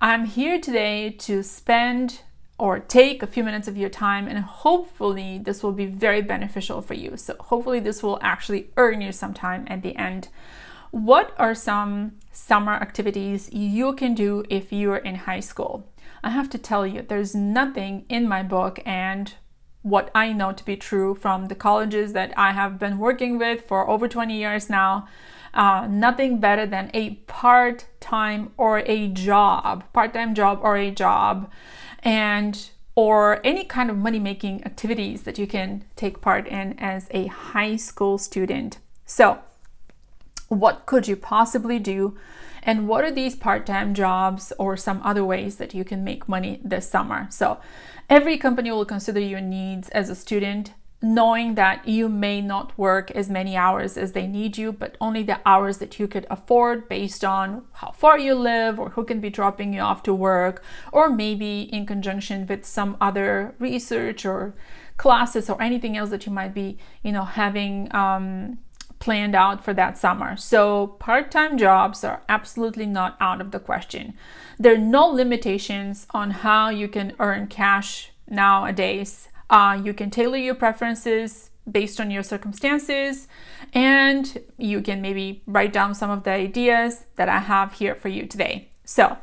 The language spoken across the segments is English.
I'm here today to spend or take a few minutes of your time, and hopefully this will be very beneficial for you. So hopefully this will actually earn you some time at the end. What are some summer activities you can do if you're in high school? I have to tell you, there's nothing in my book and what I know to be true from the colleges that I have been working with for over 20 years now. Nothing better than a part-time job, and or any kind of money-making activities that you can take part in as a high school student. So what could you possibly do? And what are these part-time jobs or some other ways that you can make money this summer? So every company will consider your needs as a student, knowing that you may not work as many hours as they need you, but only the hours that you could afford based on how far you live or who can be dropping you off to work, or maybe in conjunction with some other research or classes or anything else that you might be, having planned out for that summer. So part-time jobs are absolutely not out of the question. There are no limitations on how you can earn cash nowadays. You can tailor your preferences based on your circumstances, and you can maybe write down some of the ideas that I have here for you today. So,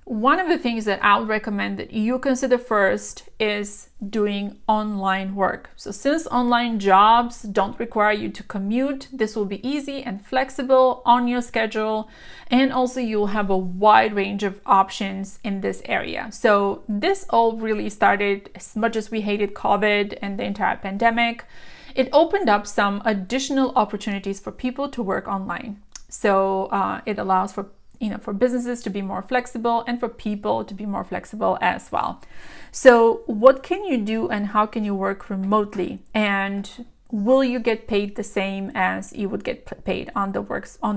one of the things that I would recommend that you consider first is doing online work. So since online jobs don't require you to commute, this will be easy and flexible on your schedule. And also you'll have a wide range of options in this area. So this all really started, as much as we hated COVID and the entire pandemic, it opened up some additional opportunities for people to work online. So it allows for businesses to be more flexible and for people to be more flexible as well. So what can you do and how can you work remotely? And will you get paid the same as you would get paid on the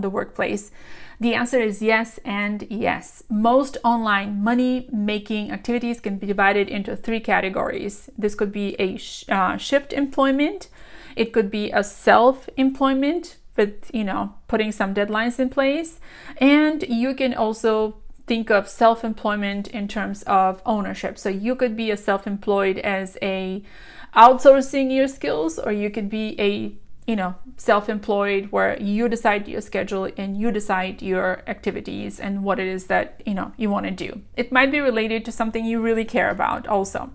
workplace? The answer is yes and yes. Most online money-making activities can be divided into 3 categories. This could be a shift employment. It could be a self-employment with, putting some deadlines in place. And you can also think of self-employment in terms of ownership. So you could be a self-employed as a outsourcing your skills, or you could be a, self-employed where you decide your schedule and you decide your activities and what it is that, you want to do. It might be related to something you really care about also.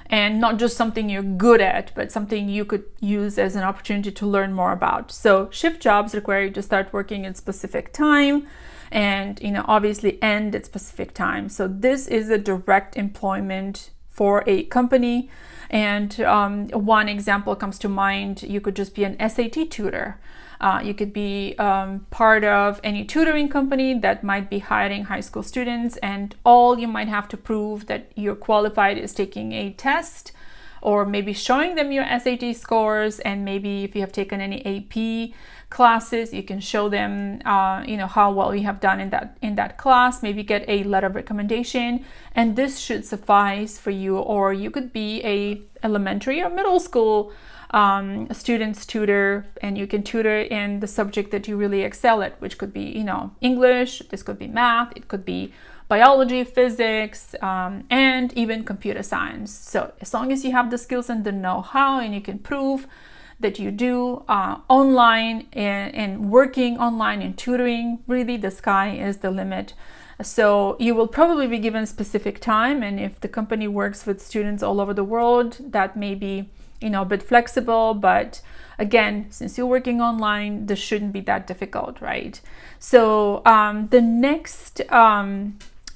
And not just something you're good at, but something you could use as an opportunity to learn more about. So shift jobs require you to start working at specific time and, obviously end at specific time. So this is a direct employment for a company. And one example comes to mind. You could just be an SAT tutor. You could be part of any tutoring company that might be hiring high school students, and all you might have to prove that you're qualified is taking a test, or maybe showing them your SAT scores, and maybe if you have taken any AP classes, you can show them how well you have done in that class, maybe get a letter of recommendation, and this should suffice for you. Or you could be a elementary or middle school student's tutor, and you can tutor in the subject that you really excel at, which could be, English, this could be math, it could be biology, physics, and even computer science. So as long as you have the skills and the know-how and you can prove that you do online and working online and tutoring, really the sky is the limit. So you will probably be given specific time, and if the company works with students all over the world, that may be a bit flexible, but again, since you're working online, this shouldn't be that difficult, right? So the next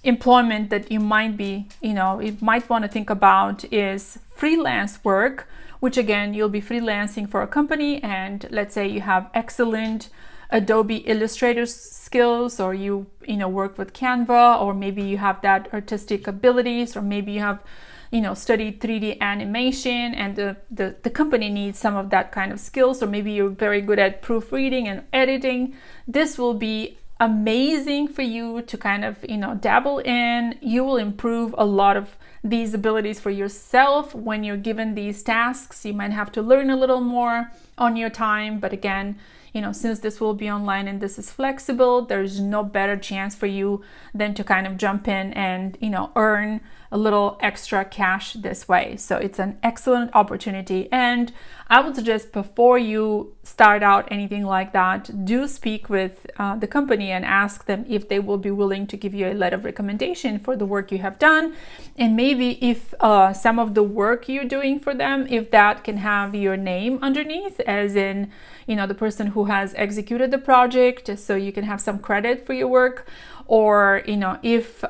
employment that you might be, you might want to think about is freelance work, which again, you'll be freelancing for a company, and let's say you have excellent Adobe Illustrator skills, or you work with Canva, or maybe you have that artistic abilities, or maybe you have studied 3D animation and the company needs some of that kind of skills, or maybe you're very good at proofreading and editing. This will be amazing for you to kind of dabble in. You will improve a lot of these abilities for yourself when you're given these tasks. You might have to learn a little more on your time, but again, since this will be online and this is flexible, there's no better chance for you than to kind of jump in and, earn a little extra cash this way. So it's an excellent opportunity. And I would suggest before you start out anything like that, do speak with the company and ask them if they will be willing to give you a letter of recommendation for the work you have done. And maybe if some of the work you're doing for them, if that can have your name underneath, as in, the person who has executed the project, so you can have some credit for your work. Or, if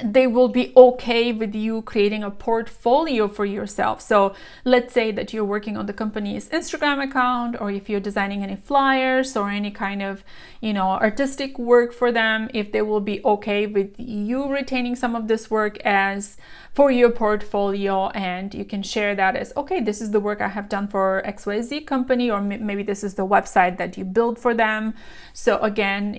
they will be okay with you creating a portfolio for yourself. So let's say that you're working on the company's Instagram account, or if you're designing any flyers or any kind of, artistic work for them, if they will be okay with you retaining some of this work as for your portfolio, and you can share that as, okay, this is the work I have done for XYZ company, or maybe this is the website that you build for them. So again,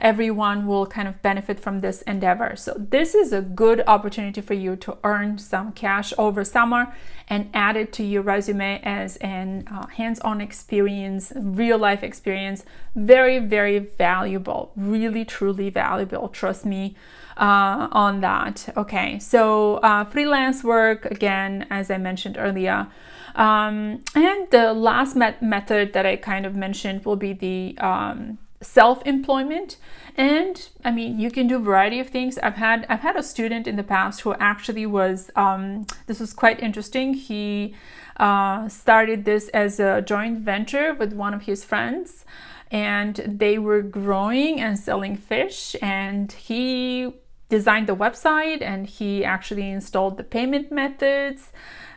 everyone will kind of benefit from this endeavor. So this is a good opportunity for you to earn some cash over summer and add it to your resume as an hands-on experience, real life experience. Very, very valuable, really, truly valuable. Trust me on that. Okay, so freelance work, again, as I mentioned earlier. And the last method that I kind of mentioned will be the self-employment. And I mean, you can do a variety of things. I've had a student in the past who actually was, this was quite interesting. He started this as a joint venture with one of his friends, and they were growing and selling fish, and he designed the website and he actually installed the payment methods.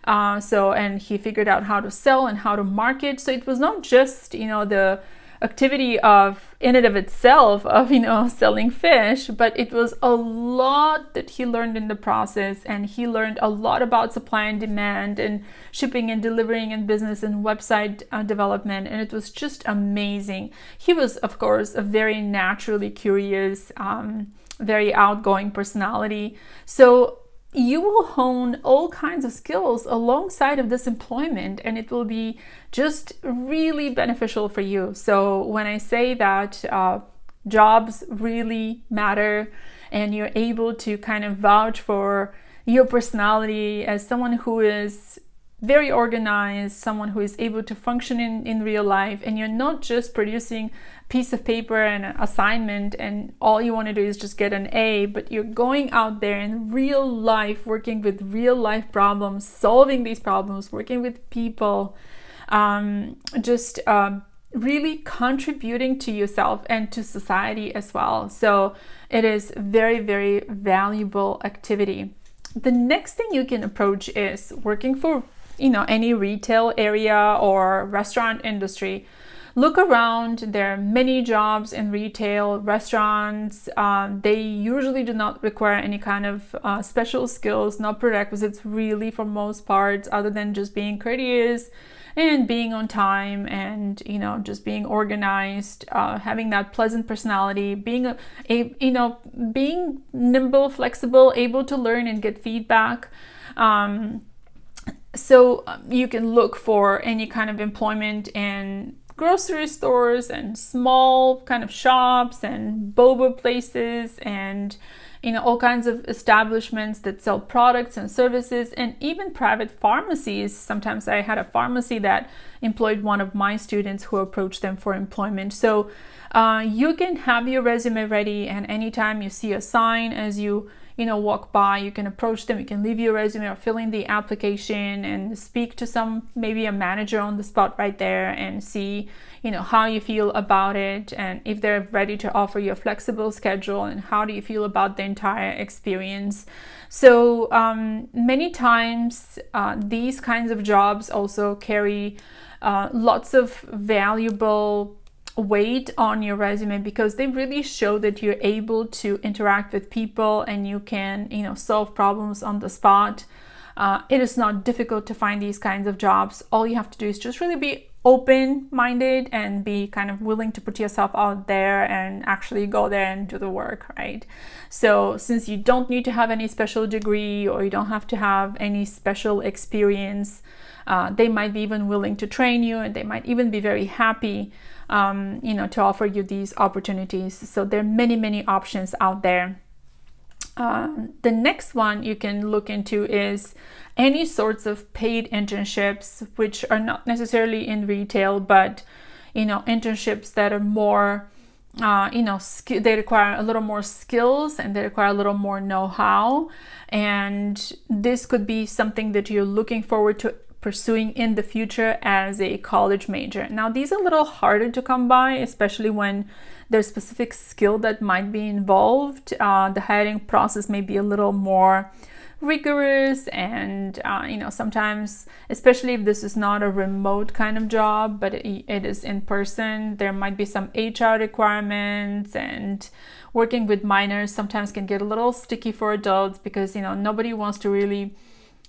And he figured out how to sell and how to market. So it was not just, the activity in and of itself of selling fish, but it was a lot that he learned in the process. And he learned a lot about supply and demand and shipping and delivering and business and website development, and it was just amazing. He was, of course, a very naturally curious, very outgoing personality. So you will hone all kinds of skills alongside of this employment, and it will be just really beneficial for you. So when I say that jobs really matter, and you're able to kind of vouch for your personality as someone who is very organized, someone who is able to function in real life, and you're not just producing a piece of paper and an assignment and all you want to do is just get an A, but you're going out there in real life, working with real life problems, solving these problems, working with people, really contributing to yourself and to society as well. So it is very, very valuable activity. The next thing you can approach is working for any retail area or restaurant industry. Look around. There are many jobs in retail, restaurants. They usually do not require any kind of special skills, not prerequisites really for most parts, other than just being courteous and being on time and, just being organized, having that pleasant personality, being being nimble, flexible, able to learn and get feedback. So you can look for any kind of employment in grocery stores and small kind of shops and boba places and all kinds of establishments that sell products and services, and even private pharmacies. Sometimes I had a pharmacy that employed one of my students who approached them for employment. So you can have your resume ready, and anytime you see a sign as you walk by, you can approach them, you can leave your resume or fill in the application and speak to maybe a manager on the spot right there and see, how you feel about it, and if they're ready to offer you a flexible schedule, and how do you feel about the entire experience. So many times these kinds of jobs also carry lots of valuable weight on your resume, because they really show that you're able to interact with people and you can solve problems on the spot. It is not difficult to find these kinds of jobs. All you have to do is just really be open-minded and be kind of willing to put yourself out there and actually go there and do the work, right? So since you don't need to have any special degree or you don't have to have any special experience, they might be even willing to train you, and they might even be very happy, to offer you these opportunities. So there are many, many options out there. The next one you can look into is any sorts of paid internships, which are not necessarily in retail, but internships that are more they require a little more skills and they require a little more know-how, and this could be something that you're looking forward to pursuing in the future as a college major. Now, these are a little harder to come by, especially when there's specific skill that might be involved. The hiring process may be a little more rigorous, and sometimes, especially if this is not a remote kind of job, but it is in person, there might be some HR requirements, and working with minors sometimes can get a little sticky for adults because nobody wants to really,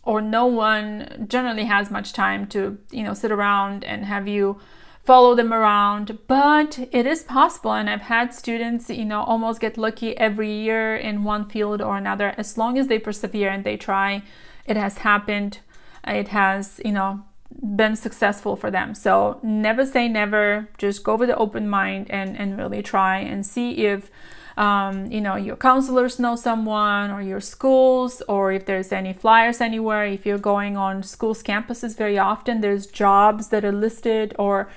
or no one generally has much time to sit around and have you follow them around. But it is possible, and I've had students almost get lucky every year in one field or another. As long as they persevere and they try, it has happened. It has been successful for them. So never say never. Just go with an open mind and really try and see if your counselors know someone, or your schools, or if there's any flyers anywhere. If you're going on schools' campuses, very often there's jobs that are listed, or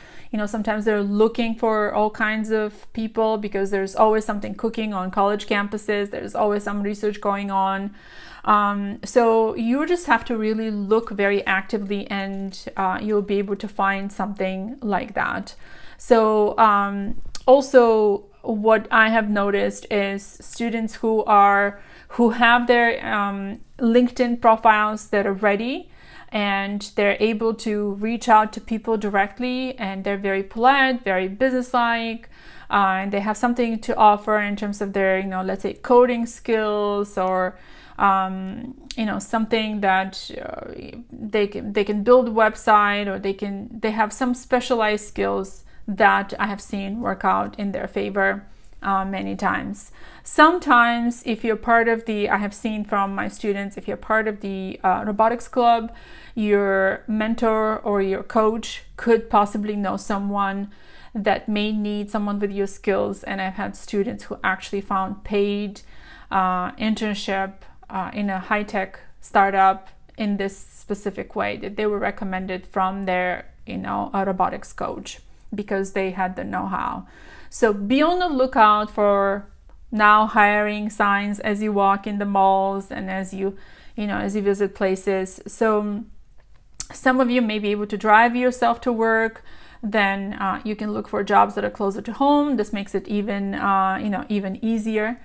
sometimes they're looking for all kinds of people because there's always something cooking on college campuses. There's always some research going on. So you just have to really look very actively, and you'll be able to find something like that. So also, what I have noticed is students who have their LinkedIn profiles that are ready, and they're able to reach out to people directly, and they're very polite, very businesslike, and they have something to offer in terms of their, let's say, coding skills, or something that they can build a website, or they have some specialized skills that I have seen work out in their favor many times. Sometimes, if you're part of I have seen from my students, if you're part of the robotics club, your mentor or your coach could possibly know someone that may need someone with your skills. And I've had students who actually found paid internship in a high-tech startup in this specific way, that they were recommended from their a robotics coach, because they had the know-how. So be on the lookout for now hiring signs as you walk in the malls and as you visit places. So some of you may be able to drive yourself to work. Then you can look for jobs that are closer to home. This makes it even easier.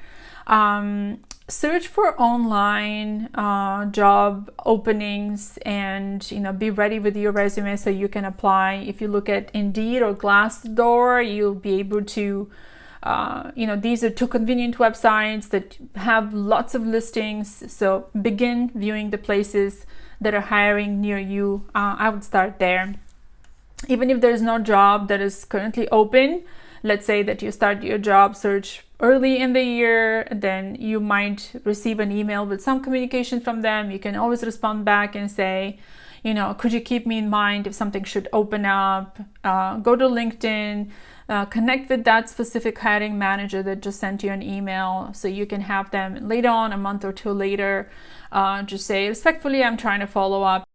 Search for online job openings, and be ready with your resume so you can apply. If you look at Indeed or Glassdoor, you'll be able to these are two convenient websites that have lots of listings. So begin viewing the places that are hiring near you. I would start there. Even if there's no job that is currently open, let's say that you start your job search early in the year, then you might receive an email with some communication from them. You can always respond back and say, could you keep me in mind if something should open up? Go to LinkedIn, connect with that specific hiring manager that just sent you an email, so you can have them later on, a month or two later, just say, respectfully, I'm trying to follow up.